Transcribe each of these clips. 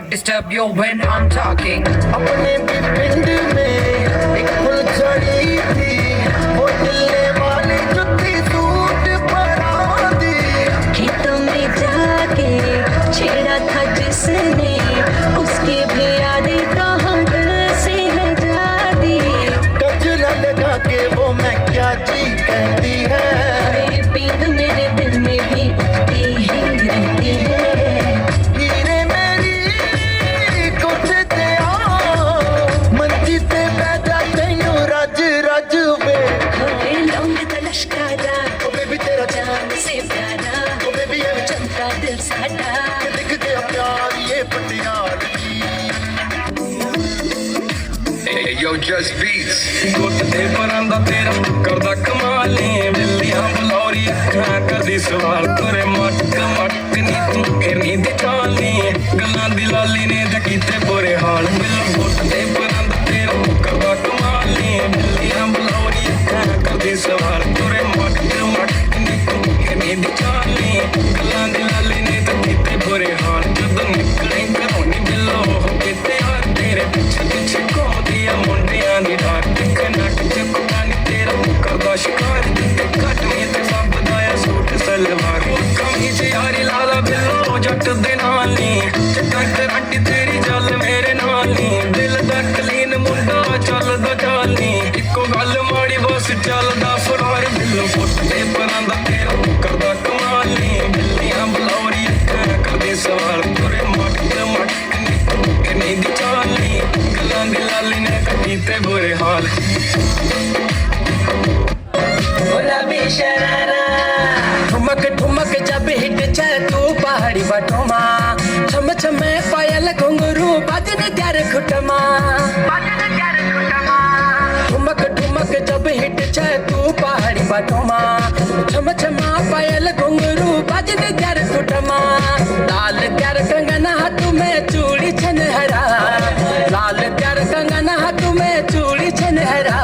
disturb you when I'm talking. अपने भी पिंड में एक फुलझड़ी थी, वो हिलने वाली जुत्ती सूट परा दी। खेतों में जाके छेड़ा था जिसने, उसकी भी यादें कहाँ दिल से है जाती। गजरा लगा के वो मैं क्या जी कहती है, मेरी पींग मेरे दिल में भी उठती ही रहती है। हीरे मेरी कोठे ते आ, मंजी ते बैठा तैनू रज रज वे। हाय लौंग दा लश्कारा, ओ बेबी तेरा जान से प्यारा, ओ बेबी ये चमका दिल साडा। दिख गया प्यार ये Patiala. Hey, yo, just beats. ਗੁੱਟ ਦੇ ਪਰਾਂ ਦਾ ਤੇਰਾ ਕਰਦਾ ਕਮਾਲੇ, ਬਿੱਲੀਆਂ ਬਲੌਰੀ ਅੱਖਾਂ ਕਰਦੀ ਸਵਾਲ, ਤੇਰੇ ਮਟਕ ਮਟਕ ਨੀ ਤੂੰ ਫਿਰਨੀ ਦੀ ਚਾਲੀ, ਗੱਲਾਂ ਦੀ ਲਾਲੀ ਨੇ ਤੇ ਕੀਤੇ ਬੁਰੇ ਹਾਲ। ਗੁੱਟ ਦੇ ਪਰਾਂ ਦਾ ਤੇਰਾ ਕਰਦਾ ਕਮਾਲੇ, ਬਿੱਲੀਆਂ ਬਲੌਰੀ ਅੱਖਾਂ ਕਰਦੀ ਸਵਾਲ, ਤੇਰੇ ਮਟਕ ਮਟਕ ਨੀ ਤੂੰ ਫਿਰਨੀ ਦੀ ਚਾਲੀ, ਗੱਲਾਂ ਦੀ ਲਾਲੀ ਨੇ ਤੇ ਕੀਤੇ ਬੁਰੇ ਹਾਲ। ਜਦੋਂ ਨਿਕਲੇ ਘਰੋਂ ਨੀ ਬਿੱਲੋ ਹੋ ਕੇ ਤਿਆਰ, ਤੇਰੇ ਪਿੱਛੇ ਪਿੱਛੇ ਘੁੰਮਦੀ ਆ ਮੁੰਡਿਆਂ ਦੀ ਡਾਕ, ਇੱਕ ਨੱਕ ਚ ਕੁੜਾ ਨੀ ਤੇਰਾ ਕਰਦਾ ਸ਼ਿਕਾਰ, ਤੇ ਕੱਟਣੀ ਤੇ ਫੱਬਦਾ ਆ ਸੂਟ ਸਲਵਾਰ। ਕਮੀਜ਼ ਯਾਰੀ ਲਾਲਾ ਬਿੱਲੋ ਜੱਟ ਦੇ ਨਾਲ ਨੀ, ਚੱਕਾ ਕਰੰਟੀ ਤੇਰੀ ਚੱਲ ਮੇਰੇ ਨਾਲ ਨੀ, ਦਿਲ ਦਾ ਕਲੀਨ ਮੁੰਡਾ ਚੱਲਦਾ ਚਾਲ ਨੀ, ਇੱਕੋ ਗੱਲ ਮਾੜੀ ਬਸ ਚੱਲਦਾ ਫਰਾਰ। ਬਿੱਲੋ ਫੁੱਟ ਦੇ ਪਰਾਂ ਦਾ ਤੇਰਾ ਕਰਦਾ ਕਮਾਲ ਨੀ, ਬਿੱਲੀਆਂ ਬਲੌਰੀ ਅੱਖਾਂ ਕਰਦੇ ਸਵਾਲ, ਤੁਰੇ ਮਟਕ ਮਟਕ ਨੀ ਤੂੰ ਕਿੰਨੀ ਦੀ ਚਾਲ ਨੀ, ਗੱਲਾਂ ਦੀ ਲਾਲੀ ਨੇ ਕੀਤੇ ਬੁਰੇ ਹਾਲ। गुलाबी शरारा, ठुमक ठुमक जब हिट छे तू पहाड़ी बटोमा, छम छमे पायल घुंघरू बजन त्यार खुटमा। ठुमक ठुमक जब हिट छे तू पहाड़ी बटोमा, छम छमा पायल घुंघरू बजन त्यार खुटमा। लाल त्यार कंगन हाथ में चूड़ी छनहरा, लाल त्यार कंगन हाथ में चूड़ी छनहरा।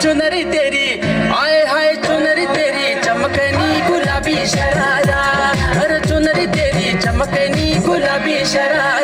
चुनरी तेरी आए हाय चुनरी तेरी चमकनी गुलाबी शरारा, अरे चुनरी तेरी चमकनी गुलाबी शरारा।